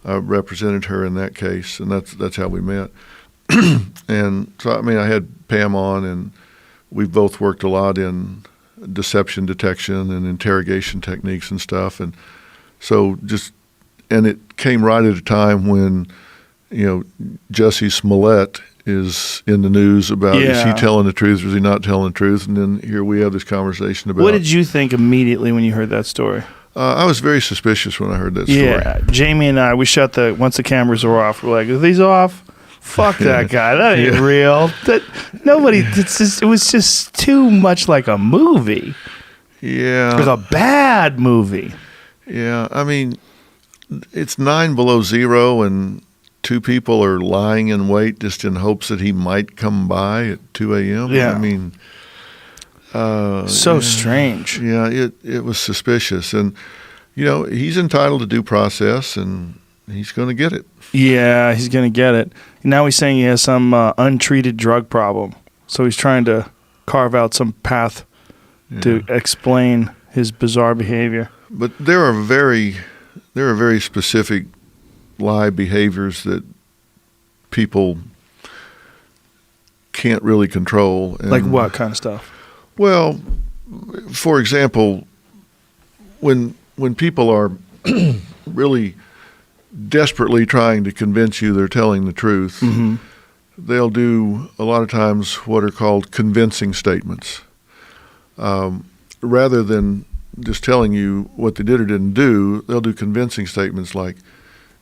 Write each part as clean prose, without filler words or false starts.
I represented her in that case, and that's how we met. And so, I mean, I had Pam on, and we've both worked a lot in deception detection and interrogation techniques and stuff. And so and it came right at a time when, Jussie Smollett is in the news about is he telling the truth or is he not telling the truth? And then here we have this conversation about. What did you think immediately when you heard that story? I was very suspicious when I heard that story. Yeah, Jamie and I, we once the cameras were off, we're like, are these off? Fuck that guy. That ain't real. It was just too much like a movie. Yeah. It was a bad movie. Yeah, I mean, it's 9 below zero, and 2 people are lying in wait just in hopes that he might come by at 2 a.m. Yeah. I mean, strange. Yeah, it was suspicious. And, he's entitled to due process, and he's going to get it. Yeah, he's going to get it. Now he's saying he has some untreated drug problem. So he's trying to carve out some path to explain his bizarre behavior. But there are very specific lie behaviors that people can't really control. And, like what kind of stuff? Well, for example, when people are really desperately trying to convince you they're telling the truth, mm-hmm. they'll do a lot of times what are called convincing statements. Rather than just telling you what they did or didn't do, they'll do convincing statements like,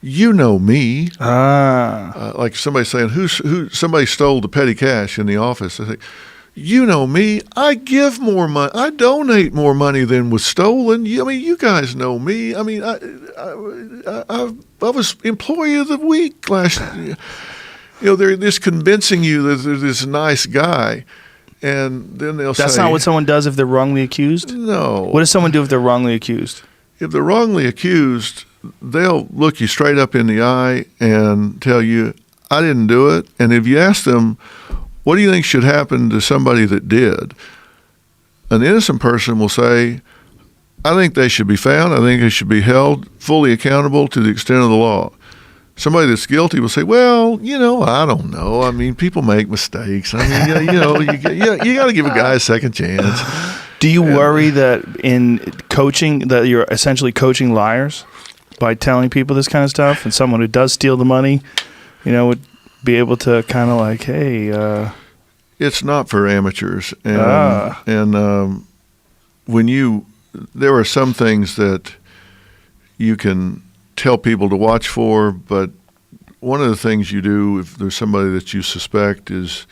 "You know me." Like somebody saying, somebody stole the petty cash in the office. I say, "You know me. I give more money. I donate more money than was stolen. You guys know me. I mean, I was employee of the week last year." They're just convincing you that they're this nice guy. And then they'll say... That's not what someone does if they're wrongly accused? No. What does someone do if they're wrongly accused? If they're wrongly accused, they'll look you straight up in the eye and tell you, "I didn't do it." And if you ask them, "What do you think should happen to somebody that did?" an innocent person will say, "I think they should be found. I think they should be held fully accountable to the extent of the law." Somebody that's guilty will say, "Well, I don't know. I mean, people make mistakes. I mean, you got to give a guy a second chance." Do you worry that in coaching that you're essentially coaching liars by telling people this kind of stuff, and someone who does steal the money, would be able to kind of like, hey, it's not for amateurs, and there are some things that you can tell people to watch for, but one of the things you do if there's somebody that you suspect is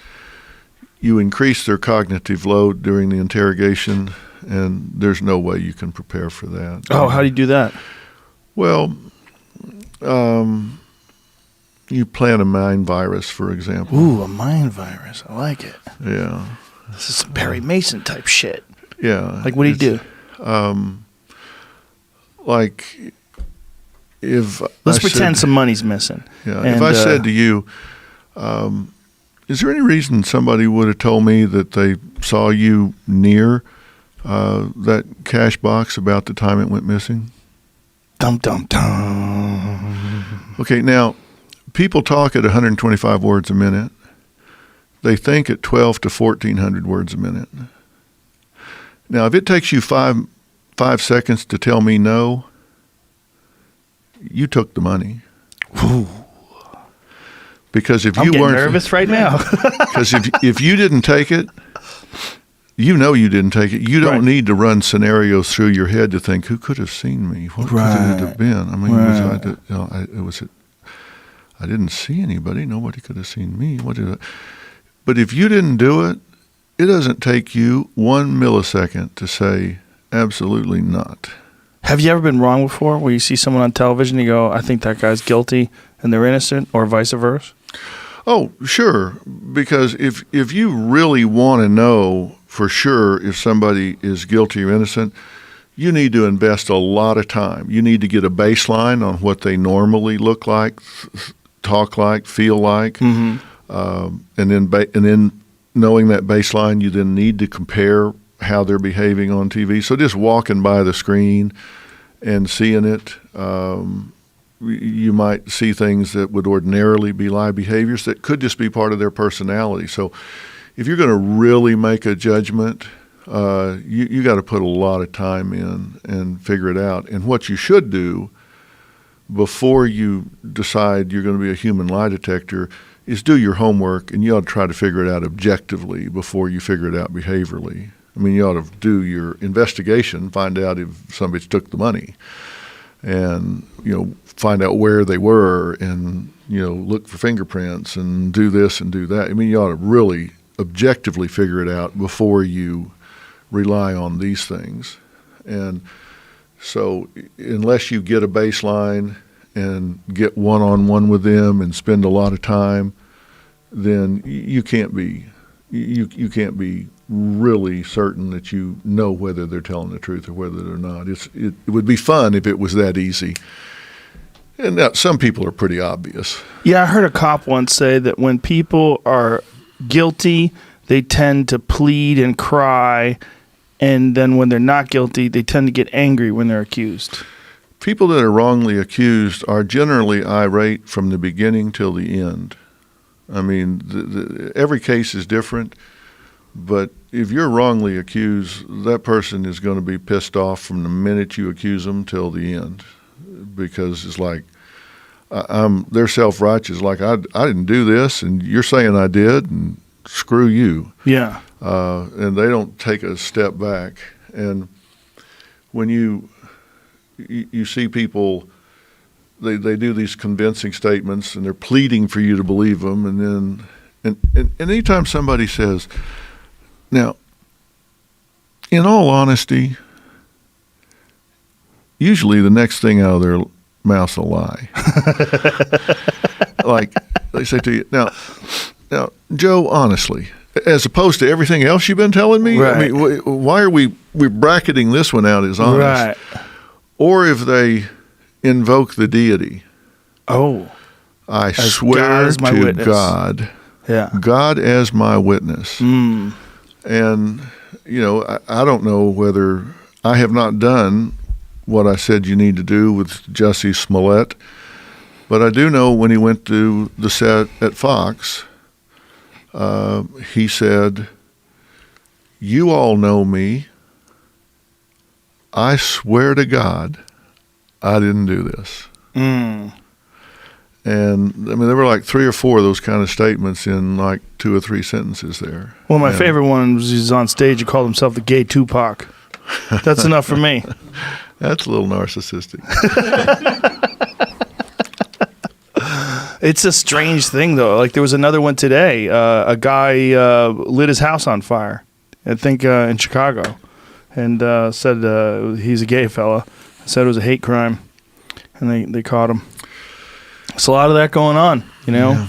you increase their cognitive load during the interrogation, and there's no way you can prepare for that. Oh, how do you do that? Well, you plant a mind virus, for example. Ooh, a mind virus. I like it. Yeah. This is some Perry Mason type shit. Yeah. Like, what do you do? Like... Let's pretend some money's missing. Yeah. If I said to you, "Is there any reason somebody would have told me that they saw you near that cash box about the time it went missing?" Dum dum dum. Okay, now people talk at 125 words a minute. They think at 12 to 1,400 words a minute. Now, if it takes you five seconds to tell me no, you took the money. Ooh. Because if I'm you getting weren't nervous right now. Because if you didn't take it, you didn't take it. You don't need to run scenarios through your head to think, who could have seen me? What could it have been? I mean, I didn't see anybody. Nobody could have seen me. But if you didn't do it, it doesn't take you 1 millisecond to say, absolutely not. Have you ever been wrong before, where you see someone on television and you go, I think that guy's guilty, and they're innocent, or vice versa? Oh, sure. Because if you really want to know for sure if somebody is guilty or innocent, you need to invest a lot of time. You need to get a baseline on what they normally look like, talk like, feel like. Mm-hmm. And then knowing that baseline, you then need to compare how they're behaving on TV. So just walking by the screen and seeing it, you might see things that would ordinarily be lie behaviors that could just be part of their personality. So if you're going to really make a judgment, you got to put a lot of time in and figure it out. And what you should do before you decide you're going to be a human lie detector is do your homework, and you ought to try to figure it out objectively before you figure it out behaviorally. I mean, you ought to do your investigation, find out if somebody took the money, and, find out where they were, and, look for fingerprints and do this and do that. I mean, you ought to really objectively figure it out before you rely on these things. And so unless you get a baseline and get one-on-one with them and spend a lot of time, then you can't be really certain that you know whether they're telling the truth or whether they're not. It would be fun if it was that easy. And now some people are pretty obvious. Yeah, I heard a cop once say that when people are guilty, they tend to plead and cry, and then when they're not guilty, they tend to get angry when they're accused. People that are wrongly accused are generally irate from the beginning till the end. I mean, every case is different, but if you're wrongly accused, that person is going to be pissed off from the minute you accuse them till the end, because it's like they're self-righteous. Like, I didn't do this, and you're saying I did, and screw you. Yeah. And they don't take a step back. And when you see people, they do these convincing statements, and they're pleading for you to believe them, and then anytime somebody says, now, in all honesty, usually the next thing out of their mouth's a lie. Like they say to you, now, Joe, honestly, as opposed to everything else you've been telling me, right. I mean, why are we're bracketing this one out as honest? Right. Or if they invoke the deity. Oh. I swear to witness. God. Yeah. God as my witness. Mm. And, I don't know whether I have not done what I said you need to do with Jussie Smollett, but I do know when he went to the set at Fox, he said, "You all know me. I swear to God, I didn't do this." Mm. And, I mean, there were like 3 or 4 of those kind of statements in like 2 or 3 sentences there. Well, my favorite one was he's on stage. He called himself the gay Tupac. That's enough for me. That's a little narcissistic. It's a strange thing, though. Like, there was another one today. A guy lit his house on fire, I think in Chicago, and said he's a gay fella. Said it was a hate crime, and they caught him. There's a lot of that going on, Yeah.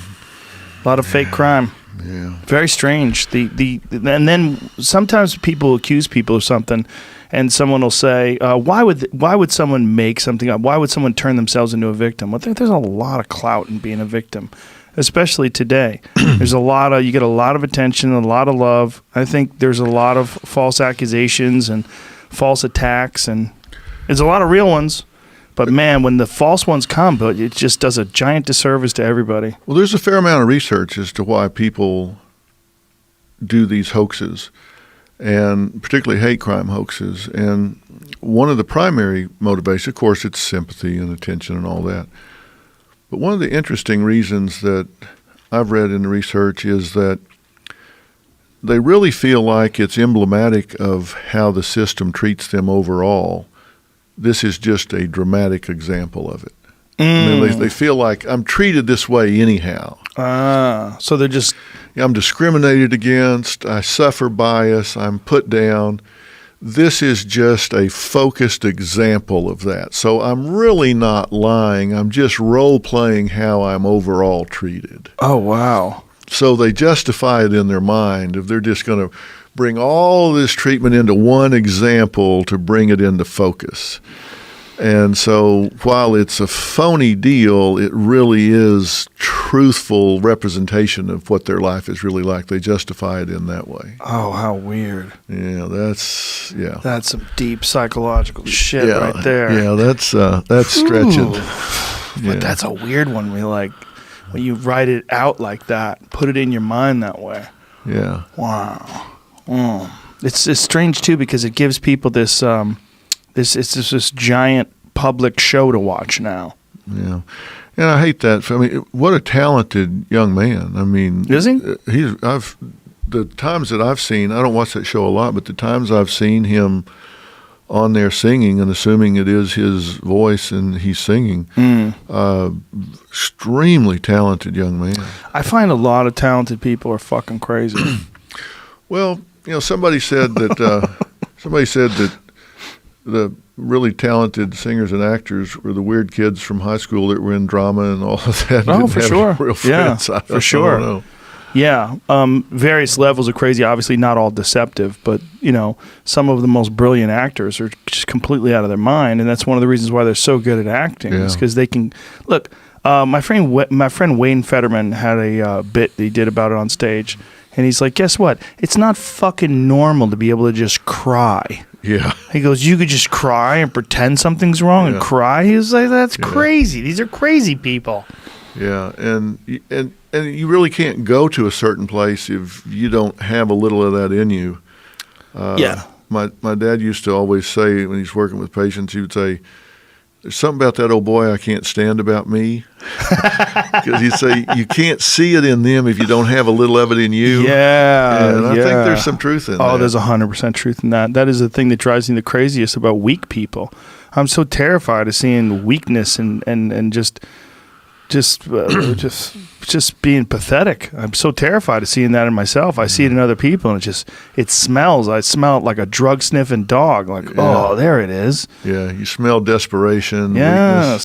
A lot of fake crime. Yeah. Very strange. And then sometimes people accuse people of something, and someone will say, "Why would someone make something up? Why would someone turn themselves into a victim?" Well, there's a lot of clout in being a victim, especially today. You get a lot of attention, a lot of love. I think there's a lot of false accusations and false attacks, and there's a lot of real ones. But, man, when the false ones come, it just does a giant disservice to everybody. Well, there's a fair amount of research as to why people do these hoaxes, and particularly hate crime hoaxes. And one of the primary motivations, of course, it's sympathy and attention and all that. But one of the interesting reasons that I've read in the research is that they really feel like it's emblematic of how the system treats them overall. This is just a dramatic example of it. I mean, they feel like I'm treated this way anyhow. So they're just... I'm discriminated against. I suffer bias. I'm put down. This is just a focused example of that. So I'm really not lying. I'm just role-playing how I'm overall treated. Oh, wow. So they justify it in their mind if they're just going to bring all this treatment into one example to bring it into focus. And so while it's a phony deal, it really is truthful representation of what their life is really like. They justify it in that way. Oh, how weird. Yeah, that's some deep psychological shit right there. Yeah, that's stretching. But that's a weird one. When you write it out like that, put it in your mind that way. Yeah. Wow. It's strange too because it gives people this this giant public show to watch now. Yeah. And I hate that. I mean, what a talented young man. I mean, is he? The times that I've seen, I don't watch that show a lot, but the times I've seen him on there singing and assuming it is his voice and he's singing, extremely talented young man. I find a lot of talented people are fucking crazy. Well, somebody said that the really talented singers and actors were the weird kids from high school that were in drama and all of that. Oh, for sure. Real friends. Yeah, for sure. I don't know. Yeah, various levels of crazy. Obviously, not all deceptive, but some of the most brilliant actors are just completely out of their mind, and that's one of the reasons why they're so good at acting. Is because they can look. My friend Wayne Fetterman had a bit that he did about it on stage, and he's like, "Guess what? It's not fucking normal to be able to just cry." Yeah. He goes, "You could just cry and pretend something's wrong and cry." He was like, "That's crazy. These are crazy people." Yeah, and you really can't go to a certain place if you don't have a little of that in you. My dad used to always say when he's working with patients, he would say, "There's something about that old boy I can't stand about me," because he'd say you can't see it in them if you don't have a little of it in you. Yeah, and I think there's some truth in that. Oh, there's 100% truth in that. That is the thing that drives me the craziest about weak people. I'm so terrified of seeing weakness and just being pathetic. I'm so terrified of seeing that in myself. I see it in other people, and it smells. I smell it like a drug sniffing dog. Like, oh, there it is. Yeah, you smell desperation. Yeah, weakness.